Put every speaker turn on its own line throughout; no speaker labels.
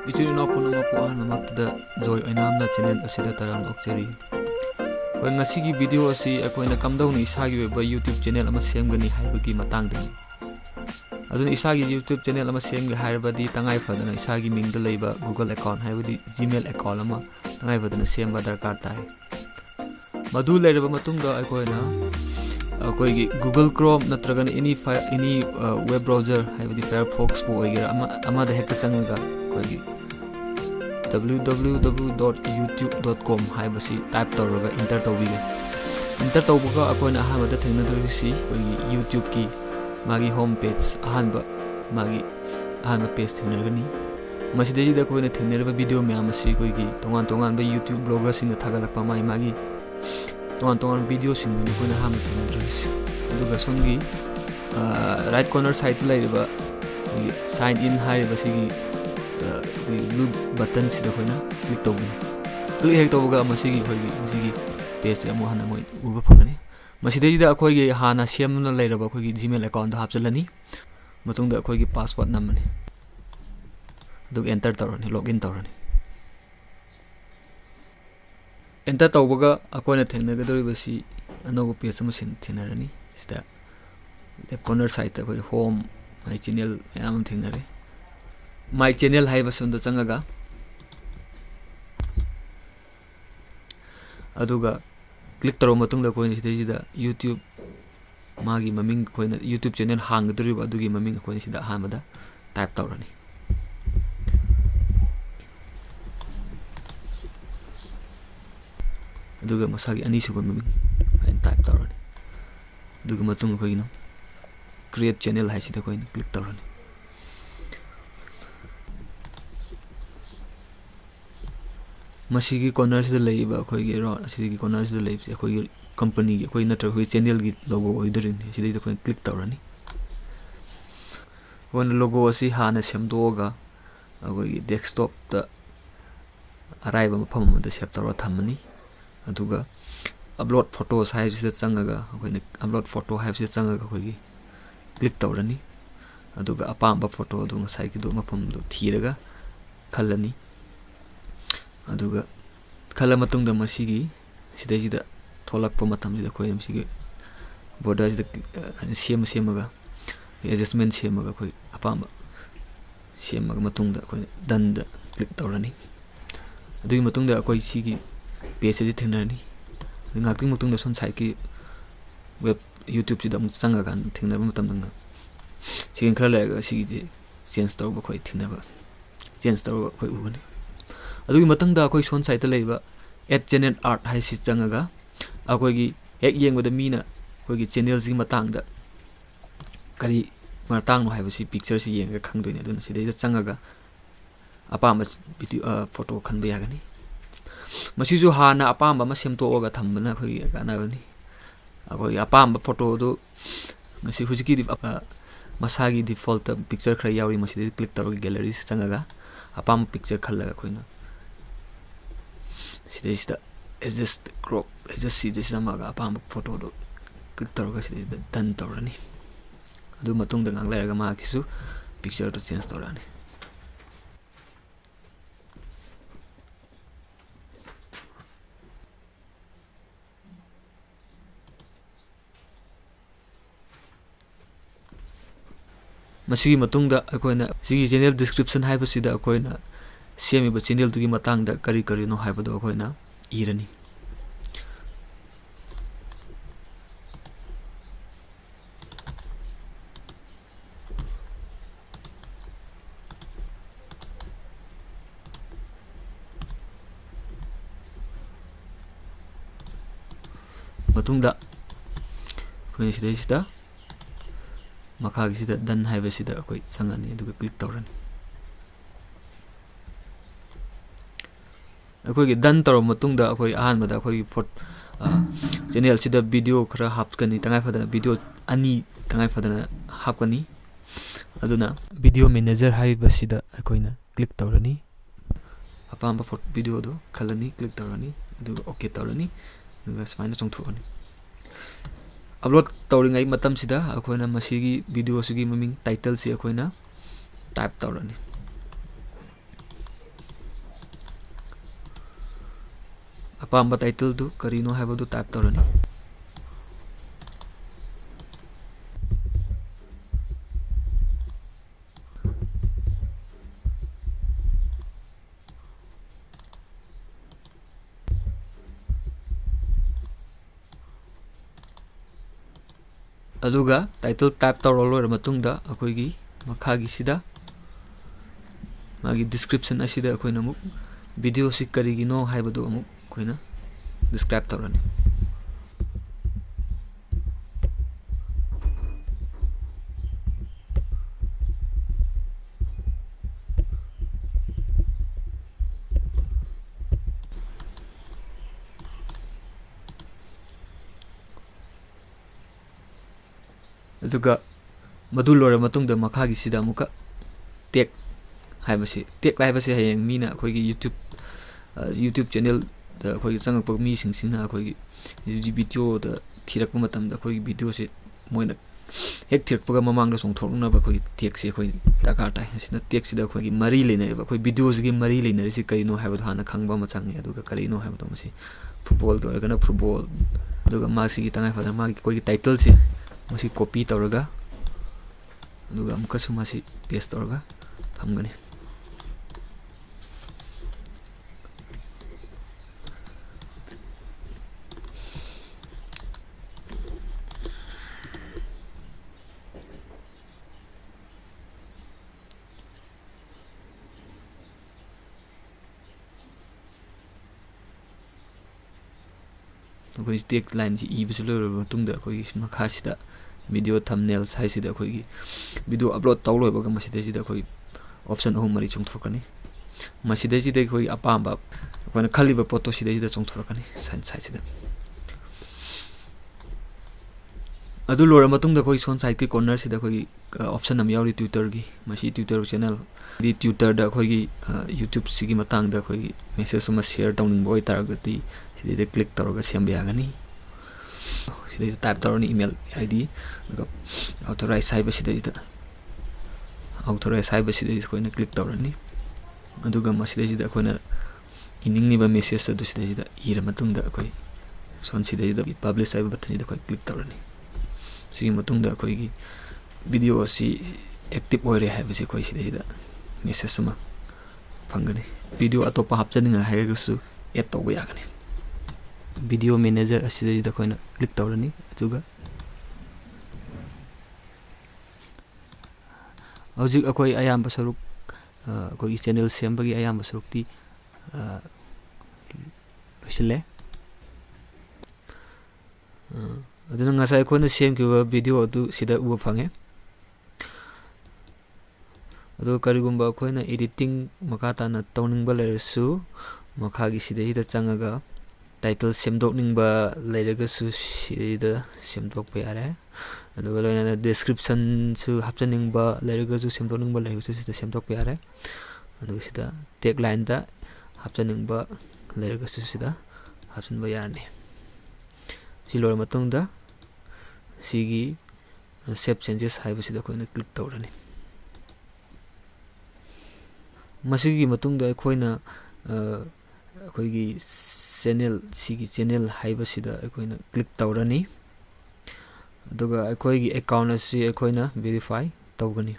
Ichil ino punama po ahanamaktada joy ainamna channel asida taram okchari. Koi ngasigi video asi akoina kamdawni isagi weba YouTube channel ama semgani haibagi matangdani. Aduna isagi YouTube channel ama semgi haibadi tangai fadana isagi mingda leiba Google account haibadi Gmail account ama tangai fadana semba darkar tai. Madu leiraba matungda akoina akoigi Google Chrome natragana any web browser haibadi Firefox po oigira ama da hekta changaga akoigi www.youtube.com haibasi type tawraga enter tawbiga enter tawbuga akoina ahamada thengnadrisi akoigi YouTube ki magi home page ahanba page thengnargani masidejida akoina thengnarba video myam asi akoigi tongan ba YouTube blogger singna thagalakpa magi tongan video singna akoina ahamda thengnadrisi aduga songi right corner side laiba sign in haiba sigi blue button sida hoina click tawbi click hek tawga masigi hoigi page amu hana moi uba phagani masidejida akoigi hana semna lairaba akoigi Gmail account da hapchalani matungda akoigi password namani dug enter tawrani login tawrani enter tawbaga akoina thengnagadoribasi anogo page ama sin thinarani sida left corner side akoi home my channel yam thingnare my channel hai basunda changaga aduga click taro matungda koina sidajida YouTube magi maming koina YouTube channel hangdriba adugi maming koina sida hamada type tawrani aduga masagi ani suba maming type tawrani aduga matung koina create channel hai sida koina click tawrani masigi corner sida leiba akoigi ro asigi corner sida leibse akoigi company gi koi natra hoi channel gi logo oidorin sida ida koi click tawrani one logo asi hana semdoga akoigi desktop ta araiba mafam da save tawra thamani aduga upload photos hai sida changaga akoina upload photo hai sida changaga akoigi click tawrani aduga apamba photo adu ngasai gi do mafam do thiraga khalani aduga khala matungda masigi sidajida tholakpa matamjida koi masigi border sida semaga adjustment semaga koi apamba semaga matungda koi done da click tawrani adugi matungda koi sigi page ji thenarani ngakting matungda son site ki web YouTube sida mu changaga thenarba matamdanga sigen khara laga sigi change tawba koi thenaba change tawba koi ugani adugi matangda akoi son site leiba add channel art hai si changaga akoigi hek yengwada mina akoigi channel ji matangda kari matang no haibasi picture si yenga khangdoine aduna sidai changaga apamba video photo khanba yagani masiju hana apamba ma semto oga thambana akoigi kanagani akoi apamba photo do ngasi hujiki masagi default picture khara yauri masidi click tawgi gallery si changaga apamba picture khallaga koina sidai adjust crop adjust si desa maga apamba photo do click tawga sidai done tawrani adu matungda nganglairaga ma kisu picture to change tawrani masigi matungda akoina sigi channel description haibasida akoina semiba channel tugi matangda kari no haibado akoina irani matungda akoina sida makhagi sida done haibasida akoi changani aduga click tawrani akoigi done tawra matungda akoi ahanbada akoigi channel sida video khara hapkani tangai fadana video ani tangai fadana hapkani aduna video manager haibasida akoina click tawrani apamba video do khalani click tawrani aduga okay tawrani aduga smaina chongthokani upload tawringai matam sida akoina masigi video sigi maming title si akoina type tawrani ꯑꯄꯥꯝꯕ ꯇꯥꯏꯇꯜꯗꯨ ꯀꯔꯤꯅꯣ ꯍꯥꯏꯕꯗꯨ type ꯇꯧꯔꯅꯤ꯫ ꯑꯗꯨꯒ title type ꯇꯧꯔ ꯂꯣꯏꯔ ꯃꯇꯨꯡꯗ ꯑꯩꯈꯣꯏꯒꯤ ꯃꯈꯥꯒꯤꯁꯤꯗ ꯃꯥꯒꯤ ꯗꯤꯁꯀ꯭ꯔꯤꯞꯁꯟ ꯑꯁꯤꯗ ꯑꯩꯈꯣꯏꯅ ꯑꯃꯨꯛ ꯚꯤꯗꯤꯑꯣꯁꯤ ꯀꯔꯤꯒꯤꯅꯣ ꯍꯥꯏꯕꯗꯨ ꯑꯃꯨꯛ ꯑꯩꯈꯣꯏꯅ ꯗꯤꯁꯀ꯭ꯔꯥꯏꯕ ꯇꯧꯔꯅꯤ꯫ ꯑꯗꯨꯒ ꯃꯗꯨ ꯂꯣꯏꯔ ꯃꯇꯨꯡꯗ ꯃꯈꯥꯒꯤꯁꯤꯗ ꯑꯃꯨꯛꯀ ꯇꯦꯛ ꯍꯥꯏꯕꯁꯤ ꯍꯌꯦꯡ ꯃꯤꯅ ꯑꯩꯈꯣꯏꯒꯤ ꯌꯨꯇ꯭ꯌꯨꯕ ꯆꯦꯅꯦꯜꯗ ꯑꯩꯈꯣꯏꯒꯤ ꯆꯪꯉꯛꯄ ꯃꯤꯁꯤꯡꯁꯤꯅ ꯑꯩꯈꯣꯏꯒꯤ ꯚꯤꯗꯤꯑꯣꯗ ꯊꯤꯔꯛꯄ ꯃꯇꯝꯗ ꯑꯩꯈꯣꯏꯒꯤ ꯚꯤꯗꯤꯑꯣꯁꯤ ꯃꯣꯏꯅ ꯍꯦꯛ ꯊꯤꯔꯛꯄꯒ ꯃꯃꯥꯡꯗ ꯆꯣꯡꯊꯣꯔꯛꯅꯕ ꯑꯩꯈꯣꯏꯒꯤ ꯇꯦꯛꯁꯤ ꯑꯩꯈꯣꯏ ꯗꯔꯀꯥꯔ ꯇꯥꯏ꯫ ꯑꯁꯤꯅ ꯇꯦꯛꯁꯤꯗ ꯑꯩꯈꯣꯏꯒꯤ ꯃꯔꯤ ꯂꯩꯅꯔꯤꯕ ꯑꯩꯈꯣꯏ ꯚꯤꯗꯤꯑꯣꯁꯤꯒꯤ ꯃꯔꯤ ꯂꯩꯅꯔꯤꯁꯤ ꯀꯔꯤꯅꯣ ꯍꯥꯏꯕꯗꯣ ꯍꯥꯟꯅ ꯈꯪꯕ ꯑꯃ ꯆꯪꯉꯦ꯫ ꯑꯗꯨꯒ ꯀꯔꯤꯅꯣ ꯍꯥꯏꯕꯗꯣ ꯃꯁꯤ ꯐꯨꯠꯕꯣꯜꯒꯤ ꯑꯣꯏꯔꯒꯅ ꯐꯨꯠꯕꯣꯜ, ꯑꯗꯨꯒ ꯃꯥꯁꯤꯒꯤ ꯇꯉꯥꯏꯐꯗꯅ ꯃꯥꯒꯤ ꯑꯩꯈꯣꯏꯒꯤ ꯇꯥꯏꯇꯜꯁꯤ ꯃꯁꯤ ꯀꯣꯄꯤ ꯇꯧꯔꯒ ꯑꯗꯨꯒ ꯑꯃꯨꯛꯀꯁꯨ ꯃꯁꯤ ꯄꯦꯁ ꯇꯧꯔꯒ ꯊꯝꯒꯅꯤ꯫ ꯑꯩꯈꯣꯏ ꯇꯦꯛꯁ ꯂꯥꯏꯟꯁꯤ ꯏꯕꯁꯤ ꯂꯣꯏꯔꯕ ꯃꯇꯨꯡꯗ ꯑꯩꯈꯣꯏꯒꯤ ꯃꯈꯥꯁꯤꯗ ꯚꯤꯗꯤꯑꯣ ꯊꯝꯅꯦꯜꯁ ꯍꯥꯏꯁꯤꯗ ꯑꯩꯈꯣꯏꯒꯤ ꯚꯤꯗꯤꯑꯣ ꯑꯞꯂꯣꯗ ꯇꯧ ꯂꯣꯏꯕꯒ ꯃꯁꯤꯗꯩꯁꯤꯗ ꯑꯩꯈꯣꯏ ꯑꯣꯞꯁꯟ 3-4 ꯆꯣꯡꯊꯣꯔꯛꯀꯅꯤ꯫ ꯃꯁꯤꯗꯩꯁꯤꯗ ꯑꯩꯈꯣꯏ ꯑꯄꯥꯝꯕ ꯑꯩꯈꯣꯏꯅ ꯈꯜꯂꯤꯕ ꯄꯣꯠꯇꯣ ꯁꯤꯗꯩꯁꯤꯗ ꯆꯣꯡꯊꯣꯔꯛꯀꯅꯤ ꯁꯥꯏꯠꯁꯤꯗ꯫ ꯑꯗꯨ ꯂꯣꯏꯔ ꯃꯇꯨꯡꯗ ꯑꯩꯈꯣꯏ ꯁꯣꯟ ꯁꯥꯏꯠꯀꯤ ꯀꯣꯔꯅꯔꯁꯤꯗ ꯑꯩꯈꯣꯏꯒꯤ ꯑꯣꯞꯁꯟ ꯑꯃ ꯌꯥꯎꯔꯤ ꯇ꯭ꯋꯤꯇꯔꯒꯤ꯫ ꯃꯁꯤ ꯇ꯭ꯋꯤꯇꯔ ꯆꯦꯅꯦꯜ ꯇ꯭ꯋꯤꯇꯔꯗ ꯑꯩꯈꯣꯏꯒꯤ ꯌꯨꯇ꯭ꯌꯨꯕꯁꯤꯒꯤ ꯃꯇꯥꯡꯗ ꯑꯩꯈꯣꯏꯒꯤ ꯃꯦꯁꯦꯖ ꯑꯃ ꯁꯤꯌꯔ ꯇꯧꯅꯤꯡꯕ ꯑꯣꯏꯇꯥꯔꯒꯗꯤ ꯁꯤꯗꯩꯗ ꯀ꯭ꯂꯤꯛ ꯇꯧꯔꯒ ꯁꯦꯝꯕ ꯌꯥꯒꯅꯤ꯫ ꯁꯤꯗꯩꯗ ꯇꯥꯏꯞ ꯇꯧꯔꯅꯤ ꯏꯃꯦꯜ ID, ꯑꯗꯨꯒ ꯑꯣꯊꯣꯔꯥꯏꯖ ꯍꯥꯏꯕꯁꯤꯗꯩꯗ ꯑꯩꯈꯣꯏꯅ ꯀ꯭ꯂꯤꯛ ꯇꯧꯔꯅꯤ꯫ ꯑꯗꯨꯒ ꯃꯁꯤꯗꯩꯁꯤꯗ ꯑꯩꯈꯣꯏꯅ ꯏꯅꯤꯡꯂꯤꯕ ꯃꯦꯁꯦꯖ ꯑꯗꯨ ꯁꯤꯗꯩꯁꯤꯗ ꯏꯔ ꯃꯇꯨꯡꯗ ꯑꯩꯈꯣꯏ ꯁꯤꯗꯩꯁꯤꯗ ꯄꯕ꯭ꯂꯤꯁ ꯍꯥꯏꯕ ꯕꯇꯟꯁꯤꯗ ꯑꯩꯈꯣꯏ ꯀ꯭ꯂꯤꯛ ꯇꯧꯔꯅꯤ꯫ ꯁꯤꯒꯤ ꯃꯇꯨꯡꯗ ꯑꯩꯈꯣꯏꯒꯤ ꯚꯤꯗꯤꯑꯣ ꯑꯁꯤ ꯑꯦꯛꯇꯤꯚ ꯑꯣꯏꯔꯦ ꯍꯥꯏꯕꯁꯤ ꯑꯩꯈꯣꯏ ꯁꯤꯗꯩꯁꯤꯗ ꯃꯦꯁꯦꯖ ꯑꯃ ꯐꯪꯒꯅꯤ꯫ ꯚꯤꯗꯤꯑꯣ ꯑꯇꯣꯞꯄ ꯍꯥꯞꯆꯅꯤꯡꯉꯥꯏ ꯍꯥꯏꯔꯒꯁꯨ ꯑꯦꯗ ꯇꯧꯕ ꯌꯥꯒꯅꯤ꯫ ꯚꯤꯗꯤꯑꯣ ꯃꯦꯅꯦꯖꯔ ꯑꯁꯤꯗꯩꯁꯤꯗ ꯑꯩꯈꯣꯏꯅ ꯀ꯭ꯂꯤꯛ ꯇꯧꯔꯅꯤ꯫ ꯑꯗꯨꯒ ꯍꯧꯖꯤꯛ ꯑꯩꯈꯣꯏ ꯑꯌꯥꯝꯕ ꯁꯔꯨꯛ ꯑꯩꯈꯣꯏꯒꯤ ꯆꯦꯅꯦꯜ ꯁꯦꯝꯕꯒꯤ ꯑꯌꯥꯝꯕ ꯁꯔꯨꯛꯇꯤ ꯂꯣꯏꯁꯤꯜꯂꯦ꯫ ꯑꯗꯨꯅ ꯉꯁꯥꯏ ꯑꯩꯈꯣꯏꯅ ꯁꯦꯝꯈꯤꯕ ꯚꯤꯗꯤꯑꯣ ꯑꯗꯨ ꯁꯤꯗ ꯎꯕ ꯐꯪꯉꯦ꯫ ꯑꯗꯨꯒ ꯀꯔꯤꯒꯨꯝꯕ ꯑꯩꯈꯣꯏꯅ ꯏꯗꯤꯇꯤꯡ ꯃꯈꯥ ꯇꯥꯅ ꯇꯧꯅꯤꯡꯕ ꯂꯩꯔꯁꯨ ꯃꯈꯥꯒꯤ ꯁꯤꯗꯩꯁꯤꯗ ꯆꯪꯉꯒ ꯇꯥꯏꯇꯜ ꯁꯦꯝꯗꯣꯛꯅꯤꯡꯕ ꯂꯩꯔꯒꯁꯨ ꯁꯤꯗꯩꯗ ꯁꯦꯝꯗꯣꯛꯄ ꯌꯥꯔꯦ꯫ ꯑꯗꯨꯒ ꯂꯣꯏꯅꯅ ꯗꯤꯁꯀ꯭ꯔꯤꯞꯁꯟꯁꯨ ꯍꯥꯞꯆꯅꯤꯡꯕ ꯂꯩꯔꯒꯁꯨ ꯁꯦꯝꯗꯣꯛꯅꯤꯡꯕ ꯂꯩꯔꯒꯁꯨ ꯁꯤꯗ ꯁꯦꯝꯗꯣꯛꯄ ꯌꯥꯔꯦ꯫ ꯑꯗꯨꯒ ꯁꯤꯗ ꯇꯦꯛ ꯂꯥꯏꯟꯗ ꯍꯥꯞꯆꯅꯤꯡꯕ ꯂꯩꯔꯒꯁꯨ ꯁꯤꯗ ꯍꯥꯞꯆꯤꯟꯕ ꯌꯥꯔꯅꯤ꯫ ꯁꯤ ꯂꯣꯏꯔ ꯃꯇꯨꯡꯗ ꯁꯤꯒꯤ ꯁꯦꯞ ꯆꯦꯟꯖꯦꯁ ꯍꯥꯏꯕꯁꯤꯗ ꯑꯩꯈꯣꯏꯅ ꯀ꯭ꯂꯤꯛ ꯇꯧꯔꯅꯤ꯫ ꯃꯁꯤꯒꯤ ꯃꯇꯨꯡꯗ ꯑꯩꯈꯣꯏꯅ ꯑꯩꯈꯣꯏꯒꯤ ꯁꯤꯒꯤ ꯆꯦꯅꯦꯜ ꯍꯥꯏꯕꯁꯤꯗ ꯑꯩꯈꯣꯏꯅ ꯀ꯭ꯂꯤꯛ ꯇꯧꯔꯅꯤ꯫ ꯑꯗꯨꯒ ꯑꯩꯈꯣꯏꯒꯤ ꯑꯦꯀꯥꯎꯟ ꯑꯁꯤ ꯑꯩꯈꯣꯏꯅ ꯚꯦꯔꯤꯐꯥꯏ ꯇꯧꯒꯅꯤ꯫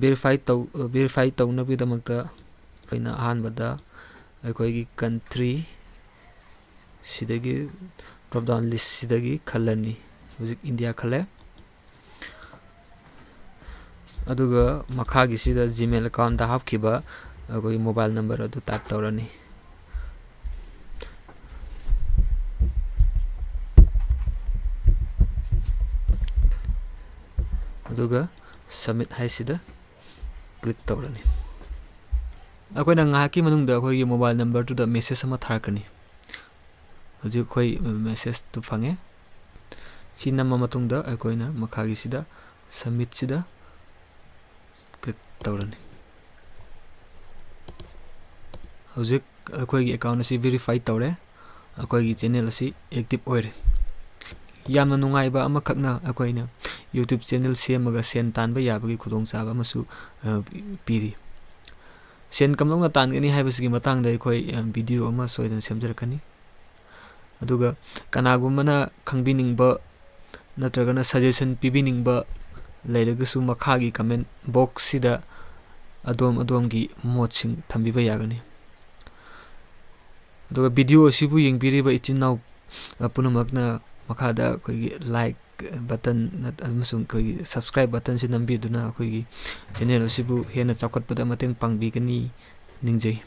ꯚꯦꯔꯤꯐꯥꯏ ꯇꯧꯅꯕꯒꯤꯗꯃꯛꯇ ꯑꯩꯈꯣꯏꯅ ꯑꯍꯥꯟꯕꯗ ꯑꯩꯈꯣꯏꯒꯤ ꯀꯟꯇ꯭ꯔꯤ ꯁꯤꯗꯒꯤ ꯗ꯭ꯔꯣꯞ ꯗꯥꯎꯟ ꯂꯤꯁꯁꯤꯗꯒꯤ ꯈꯜꯂꯅꯤ꯫ ꯍꯧꯖꯤꯛ ꯏꯟꯗꯤꯌꯥ ꯈꯜꯂꯦ꯫ ꯑꯗꯨꯒ ꯃꯈꯥꯒꯤꯁꯤꯗ ꯖꯤꯃꯦꯜ ꯑꯦꯀꯥꯎꯟꯗ ꯍꯥꯞꯈꯤꯕ ꯑꯩꯈꯣꯏꯒꯤ ꯃꯣꯕꯥꯏꯜ ꯅꯝꯕꯔ ꯑꯗꯨ ꯇꯥꯏꯞ ꯇꯧꯔꯅꯤ꯫ ꯑꯗꯨꯒ ꯁꯕꯃꯤꯠ ꯍꯥꯏꯁꯤꯗ ꯀ꯭ꯂꯤꯛ ꯇꯧꯔꯅꯤ꯫ ꯑꯩꯈꯣꯏꯅ ꯉꯥꯏꯍꯥꯛꯀꯤ ꯃꯅꯨꯡꯗ ꯑꯩꯈꯣꯏꯒꯤ ꯃꯣꯕꯥꯏꯜ ꯅꯝꯕꯔꯗꯨꯗ ꯃꯦꯁꯦꯖ ꯑꯃ ꯊꯥꯔꯛꯀꯅꯤ꯫ ꯍꯧꯖꯤꯛ ꯑꯩꯈꯣꯏ ꯃꯦꯁꯦꯖꯇꯨ ꯐꯪꯉꯦ꯫ ꯁꯤ ꯅꯝꯃ ꯃꯇꯨꯡꯗ ꯑꯩꯈꯣꯏꯅ ꯃꯈꯥꯒꯤꯁꯤꯗ ꯁꯕꯃꯤꯠꯁꯤꯗ ꯀ꯭ꯂꯤꯛ ꯇꯧꯔꯅꯤ꯫ ꯍꯧꯖꯤꯛ ꯑꯩꯈꯣꯏꯒꯤ ꯑꯦꯀꯥꯎꯟ ꯑꯁꯤ ꯚꯦꯔꯤꯐꯥꯏ ꯇꯧꯔꯦ꯫ ꯑꯩꯈꯣꯏꯒꯤ ꯆꯦꯅꯦꯜ ꯑꯁꯤ ꯑꯦꯛꯇꯤꯚ ꯑꯣꯏꯔꯦ꯫ ꯌꯥꯝꯅ ꯅꯨꯡꯉꯥꯏꯕ ꯑꯃꯈꯛꯅ ꯑꯩꯈꯣꯏꯅ ꯌꯨꯇ꯭ꯌꯨꯕ ꯆꯦꯅꯦꯜ ꯁꯦꯝꯃꯒ ꯁꯦꯟ ꯇꯥꯟꯕ ꯌꯥꯕꯒꯤ ꯈꯨꯗꯣꯡꯆꯥꯕ ꯑꯃꯁꯨ ꯄꯤꯔꯤ꯫ ꯁꯦꯟ ꯀꯝꯗꯧꯅ ꯇꯥꯟꯒꯅꯤ ꯍꯥꯏꯕꯁꯤꯒꯤ ꯃꯇꯥꯡꯗ ꯑꯩꯈꯣꯏ ꯚꯤꯗꯤꯑꯣ ꯑꯃ ꯁꯣꯏꯗꯅ ꯁꯦꯝꯖꯔꯛꯀꯅꯤ ꯑꯗꯨꯒ ꯀꯅꯥꯒꯨꯝꯕꯅ ꯈꯪꯕꯤꯅꯤꯡꯕ ꯅꯠꯇ꯭ꯔꯒꯅ ꯁꯖꯦꯁꯟ ꯄꯤꯕꯤꯅꯤꯡꯕ ꯂꯩꯔꯒꯁꯨ ꯃꯈꯥꯒꯤ ꯀꯃꯦꯟ ꯕꯣꯛꯁꯁꯤꯗ ꯑꯗꯣꯝꯒꯤ ꯃꯣꯠꯁꯤꯡ ꯊꯝꯕꯤꯕ ꯌꯥꯒꯅꯤ ꯑꯗꯨꯒ ꯚꯤꯗꯤꯑꯣ ꯑꯁꯤꯕꯨ ꯌꯦꯡꯕꯤꯔꯤꯕ ꯏꯆꯤꯟ ꯏꯅꯥꯎ ꯄꯨꯝꯅꯃꯛꯅ ꯃꯈꯥꯗ ꯑꯩꯈꯣꯏꯒꯤ ꯂꯥꯏꯛ ꯕꯇꯟ ꯑꯃꯁꯨꯡ ꯑꯩꯈꯣꯏꯒꯤ ꯁꯕꯁꯀ꯭ꯔꯥꯏꯕ ꯕꯇꯟꯁꯤ ꯅꯝꯕꯤꯗꯨꯅ ꯑꯩꯈꯣꯏꯒꯤ ꯆꯦꯅꯦꯜ ꯑꯁꯤꯕꯨ ꯍꯦꯟꯅ ꯆꯥꯎꯈꯠꯄꯗ ꯃꯇꯦꯡ ꯄꯥꯡꯕꯤꯒꯅꯤ ꯅꯤꯡꯖꯩ